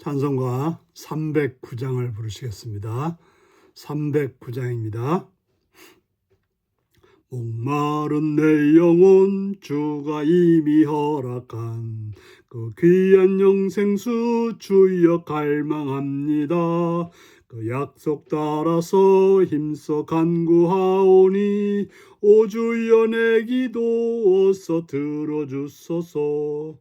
찬송가 309장을 부르시겠습니다. 309장입니다. 목마른 내 영혼 주가 이미 허락한 그 귀한 영생수 주여 갈망합니다. 그 약속 따라서 힘써 간구하오니 오 주여 내 기도 어서 들어주소서.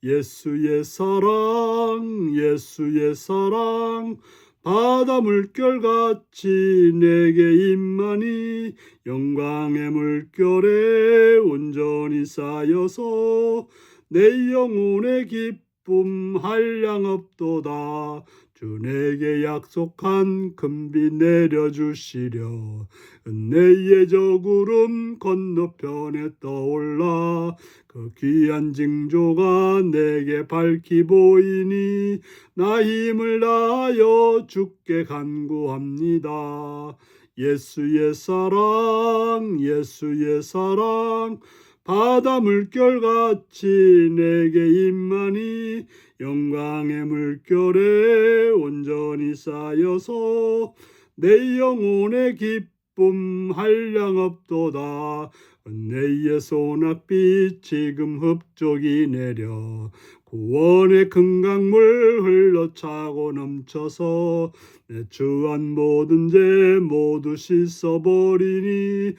예수의 사랑 예수의 사랑 바다 물결같이 내게 임하니 영광의 물결에 온전히 쌓여서 내 영혼의 기쁨 한량없도다. 주 내게 약속한 금비 내려주시려 은혜의 저 구름 건너편에 떠올라 그 귀한 징조가 내게 밝히 보이니 나 힘을 다하여 주께 간구합니다. 예수의 사랑 예수의 사랑 바다 물결같이 내게 임하니 영광의 물결에 온전히 쌓여서 내 영혼의 기쁨 한량없도다. 은혜의 소낙빛 지금 흡족이 내려 구원의 큰 강물 흘러차고 넘쳐서 내 주한 모든 죄 모두 씻어버리니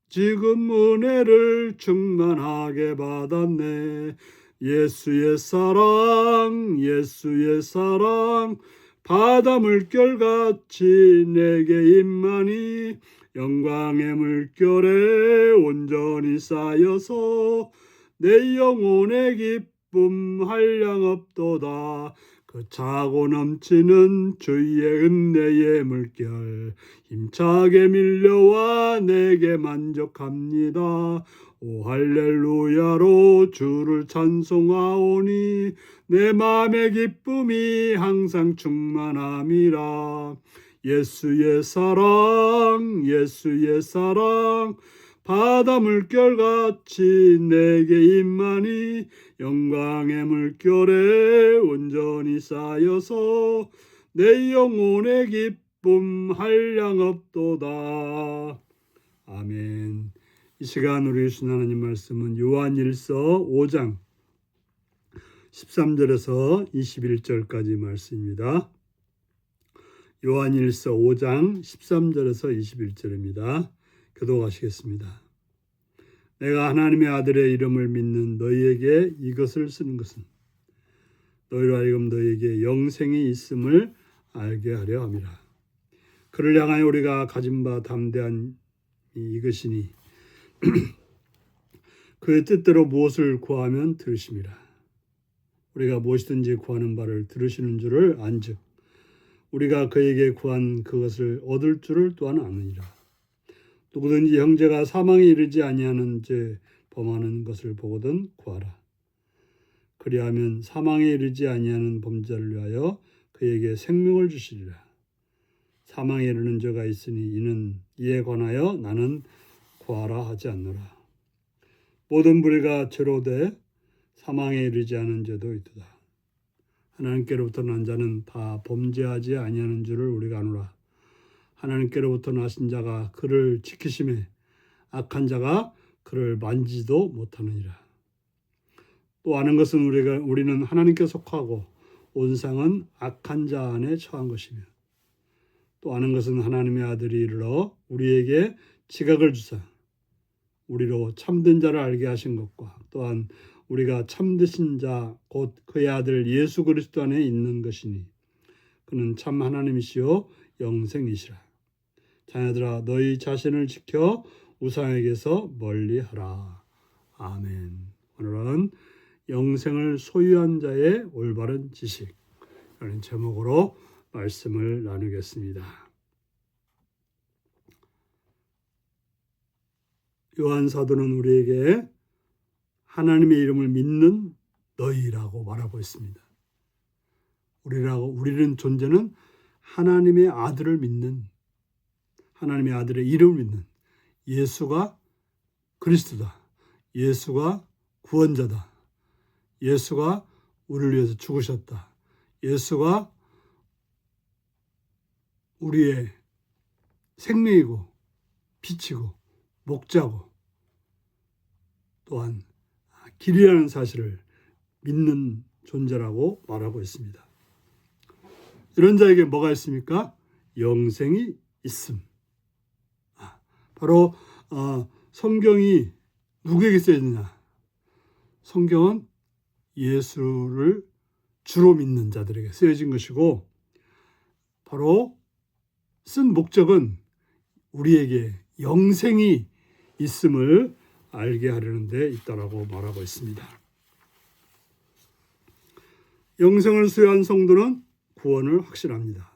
지금 은혜를 충만하게 받았네. 예수의 사랑 예수의 사랑 바다 물결같이 내게 임하니 영광의 물결에 온전히 쌓여서 내 영혼의 기쁨 한량없도다. 그 차고 넘치는 주의 은혜의 물결 힘차게 밀려와 내게 만족합니다. 오 할렐루야로 주를 찬송하오니 내 맘의 기쁨이 항상 충만함이라. 예수의 사랑 예수의 사랑 바다 물결같이 내게 임하니 영광의 물결에 온전히 쌓여서 내 영혼의 기쁨 한량없도다. 아멘. 이 시간 우리 주신 하나님 말씀은 요한일서 5장 13절에서 21절까지 말씀입니다. 요한일서 5장 13절에서 21절입니다. 교독하시겠습니다. 내가 하나님의 아들의 이름을 믿는 너희에게 이것을 쓰는 것은 너희로 하여금 너희에게 영생이 있음을 알게 하려 함이라. 그를 향하여 우리가 가진 바 담대한 이것이니 그의 뜻대로 무엇을 구하면 들으심이라. 우리가 무엇이든지 구하는 바를 들으시는 줄을 안즉 우리가 그에게 구한 그것을 얻을 줄을 또한 아느니라. 누구든지 형제가 사망에 이르지 아니하는 죄 범하는 것을 보거든 구하라. 그리하면 사망에 이르지 아니하는 범죄를 위하여 그에게 생명을 주시리라. 사망에 이르는 죄가 있으니 이에 관하여 나는 구하라 하지 않노라. 모든 불의가 죄로 돼 사망에 이르지 않은 죄도 있도다. 하나님께로부터 난 자는 다 범죄하지 아니하는 줄을 우리가 아노라. 하나님께로부터 나신 자가 그를 지키심에 악한 자가 그를 만지도 못하느니라. 또 아는 것은 우리는 하나님께 속하고 온 세상은 악한 자 안에 처한 것이며 또 아는 것은 하나님의 아들이 이르러 우리에게 지각을 주사 우리로 참된 자를 알게 하신 것과 또한 우리가 참되신 자 곧 그의 아들 예수 그리스도 안에 있는 것이니 그는 참 하나님이시요 영생이시라. 자녀들아 너희 자신을 지켜 우상에게서 멀리하라. 아멘. 오늘은 영생을 소유한 자의 올바른 지식이라는 제목으로 말씀을 나누겠습니다. 요한 사도는 우리에게 하나님의 이름을 믿는 너희라고 말하고 있습니다. 우리는 존재는 하나님의 아들을 믿는 하나님의 아들의 이름을 믿는 예수가 그리스도다. 예수가 구원자다. 예수가 우리를 위해서 죽으셨다. 예수가 우리의 생명이고 빛이고 목자고 또한 길이라는 사실을 믿는 존재라고 말하고 있습니다. 이런 자에게 뭐가 있습니까? 영생이 있음. 바로 성경이 누구에게 쓰여지느냐? 성경은 예수를 주로 믿는 자들에게 쓰여진 것이고 바로 쓴 목적은 우리에게 영생이 있음을 알게 하려는 데 있다라고 말하고 있습니다. 영생을 수여한 성도는 구원을 확신합니다.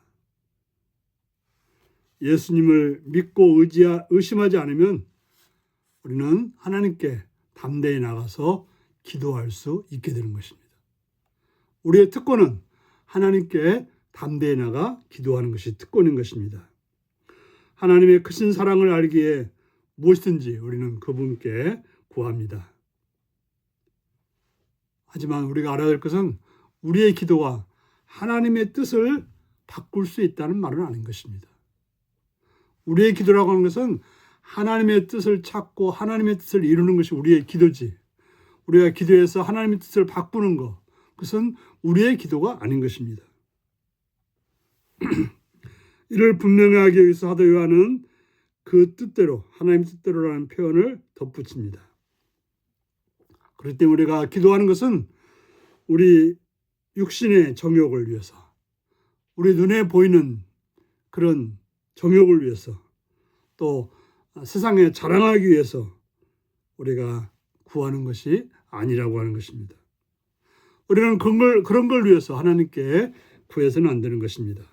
예수님을 믿고 의심하지 않으면 우리는 하나님께 담대히 나가서 기도할 수 있게 되는 것입니다. 우리의 특권은 하나님께 담대히 나가 기도하는 것이 특권인 것입니다. 하나님의 크신 사랑을 알기에 무엇이든지 우리는 그분께 구합니다. 하지만 우리가 알아야 될 것은 우리의 기도가 하나님의 뜻을 바꿀 수 있다는 말은 아닌 것입니다. 우리의 기도라고 하는 것은 하나님의 뜻을 찾고 하나님의 뜻을 이루는 것이 우리의 기도지. 우리가 기도해서 하나님의 뜻을 바꾸는 것, 그것은 우리의 기도가 아닌 것입니다. 이를 분명하게 여기서 사도 요한은 그 뜻대로, 하나님의 뜻대로라는 표현을 덧붙입니다. 그렇기 때문에 우리가 기도하는 것은 우리 육신의 정욕을 위해서, 우리 눈에 보이는 그런 정욕을 위해서, 또 세상에 자랑하기 위해서 우리가 구하는 것이 아니라고 하는 것입니다. 우리는 그런 걸 위해서 하나님께 구해서는 안 되는 것입니다.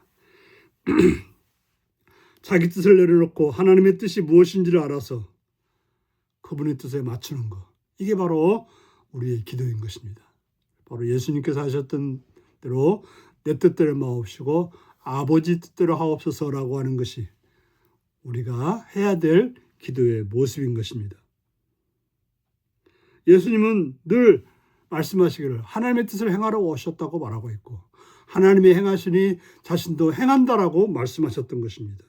자기 뜻을 내려놓고 하나님의 뜻이 무엇인지를 알아서 그분의 뜻에 맞추는 것, 이게 바로 우리의 기도인 것입니다. 바로 예수님께서 하셨던 대로 내 뜻대로 마옵시고 아버지 뜻대로 하옵소서라고 하는 것이 우리가 해야 될 기도의 모습인 것입니다. 예수님은 늘 말씀하시기를 하나님의 뜻을 행하러 오셨다고 말하고 있고 하나님이 행하시니 자신도 행한다라고 말씀하셨던 것입니다.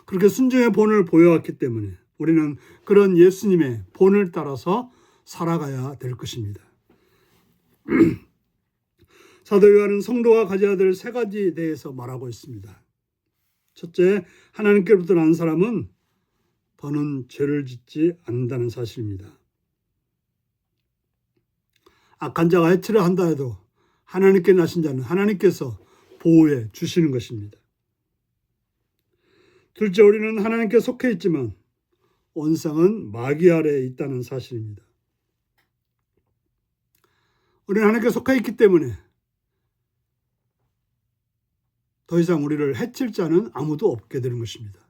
그렇게 순종의 본을 보여왔기 때문에 우리는 그런 예수님의 본을 따라서 살아가야 될 것입니다. 사도 요한은 성도가 가져야 될 세 가지에 대해서 말하고 있습니다. 첫째, 하나님께로부터 난 사람은 더는 죄를 짓지 않는다는 사실입니다. 악한 자가 해치려 한다 해도 하나님께 나신 자는 하나님께서 보호해 주시는 것입니다. 둘째, 우리는 하나님께 속해 있지만 온상은 마귀 아래에 있다는 사실입니다. 우리는 하나님께 속해 있기 때문에 더 이상 우리를 해칠 자는 아무도 없게 되는 것입니다.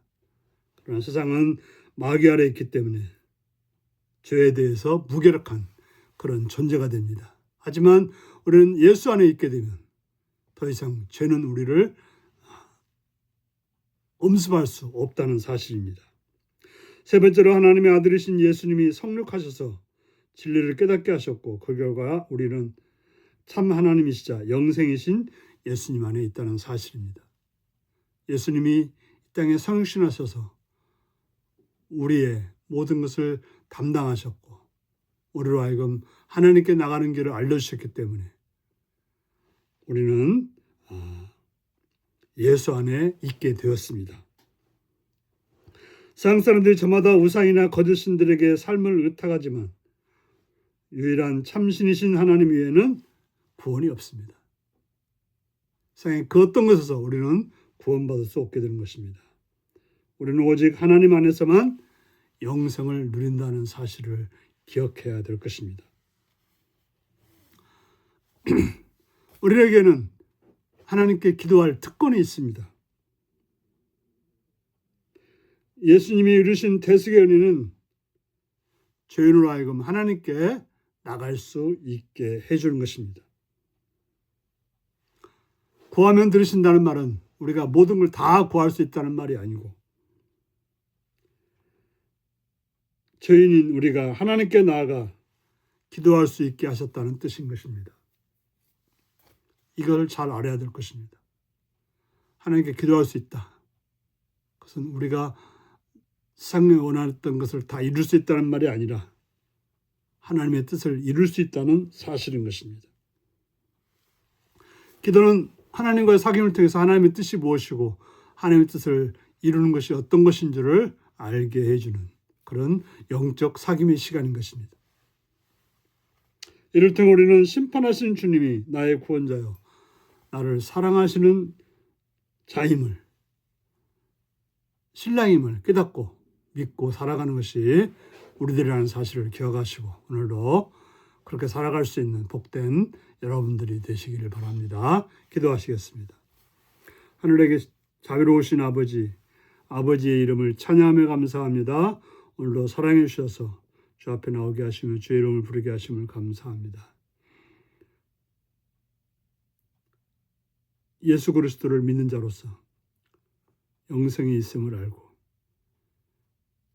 그러나 세상은 마귀 아래에 있기 때문에 죄에 대해서 무기력한 그런 존재가 됩니다. 하지만 우리는 예수 안에 있게 되면 더 이상 죄는 우리를 엄습할 수 없다는 사실입니다. 세 번째로 하나님의 아들이신 예수님이 성육하셔서 진리를 깨닫게 하셨고 그 결과 우리는 참 하나님이시자 영생이신 예수님 안에 있다는 사실입니다. 예수님이 이 땅에 성육신하셔서 우리의 모든 것을 담당하셨고 우리로 하여금 하나님께 나가는 길을 알려주셨기 때문에 우리는 예수 안에 있게 되었습니다. 세상 사람들이 저마다 우상이나 거짓 신들에게 삶을 의탁하지만 유일한 참신이신 하나님 외에는 구원이 없습니다. 세상에 그 어떤 것에서 우리는 구원받을 수 없게 되는 것입니다. 우리는 오직 하나님 안에서만 영생을 누린다는 사실을 기억해야 될 것입니다. 우리에게는 하나님께 기도할 특권이 있습니다. 예수님이 이루신 대속의 은혜는 죄인으로 하여금 하나님께 나갈 수 있게 해주는 것입니다. 구하면 들으신다는 말은 우리가 모든 걸 다 구할 수 있다는 말이 아니고 죄인인 우리가 하나님께 나아가 기도할 수 있게 하셨다는 뜻인 것입니다. 이걸 잘 알아야 될 것입니다. 하나님께 기도할 수 있다. 그것은 우리가 세상에 원했던 것을 다 이룰 수 있다는 말이 아니라 하나님의 뜻을 이룰 수 있다는 사실인 것입니다. 기도는 하나님과의 사귐을 통해서 하나님의 뜻이 무엇이고 하나님의 뜻을 이루는 것이 어떤 것인 줄을 알게 해주는 그런 영적 사귐의 시간인 것입니다. 이를 통해 우리는 심판하시는 주님이 나의 구원자요 나를 사랑하시는 자임을 신랑임을 깨닫고 믿고 살아가는 것이 우리들이라는 사실을 기억하시고 오늘도 그렇게 살아갈 수 있는 복된 여러분들이 되시기를 바랍니다. 기도하시겠습니다. 하늘에 자비로우신 아버지, 아버지의 이름을 찬양하며 감사합니다. 오늘도 사랑해 주셔서 주 앞에 나오게 하시며 주의 이름을 부르게 하심을 감사합니다. 예수 그리스도를 믿는 자로서 영생이 있음을 알고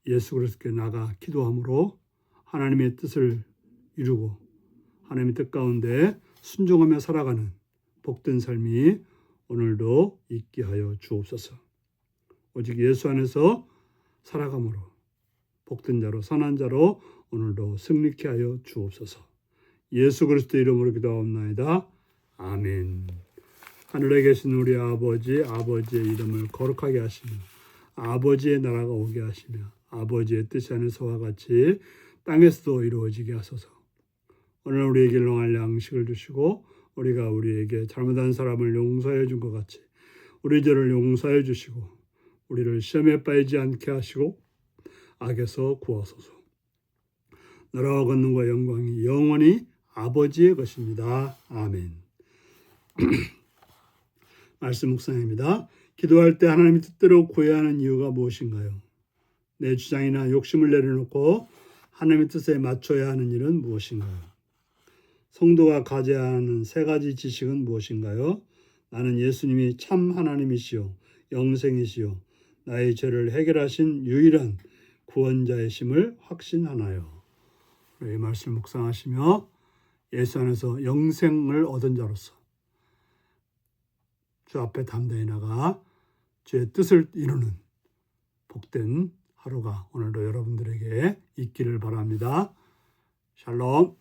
예수 그리스도께 나가 기도함으로 하나님의 뜻을 이루고 하나님의 뜻 가운데 순종하며 살아가는 복된 삶이 오늘도 있게 하여 주옵소서. 오직 예수 안에서 살아감으로 복된 자로 선한 자로 오늘도 승리케 하여 주옵소서. 예수 그리스도 이름으로 기도하옵나이다. 아멘. 하늘에 계신 우리 아버지, 아버지의 이름을 거룩하게 하시며 아버지의 나라가 오게 하시며 아버지의 뜻이 하늘서와 같이 땅에서도 이루어지게 하소서. 오늘 우리에게 일용할 양식을 주시고 우리가 우리에게 잘못한 사람을 용서해 준 것 같이 우리 죄를 용서해 주시고 우리를 시험에 빠지지 않게 하시고 악에서 구하소서. 나라와 권능과 영광이 영원히 아버지의 것입니다. 아멘. 말씀 묵상입니다. 기도할 때 하나님의 뜻대로 구해야 하는 이유가 무엇인가요? 내 주장이나 욕심을 내려놓고 하나님의 뜻에 맞춰야 하는 일은 무엇인가요? 성도가 가져야 하는 세 가지 지식은 무엇인가요? 나는 예수님이 참 하나님이시요 영생이시요 나의 죄를 해결하신 유일한 구원자이심을 확신하나요? 이 말씀을 묵상하시며 예수 안에서 영생을 얻은 자로서 주 앞에 담대히 나가 주의 뜻을 이루는 복된 하루가 오늘도 여러분들에게 있기를 바랍니다. 샬롬.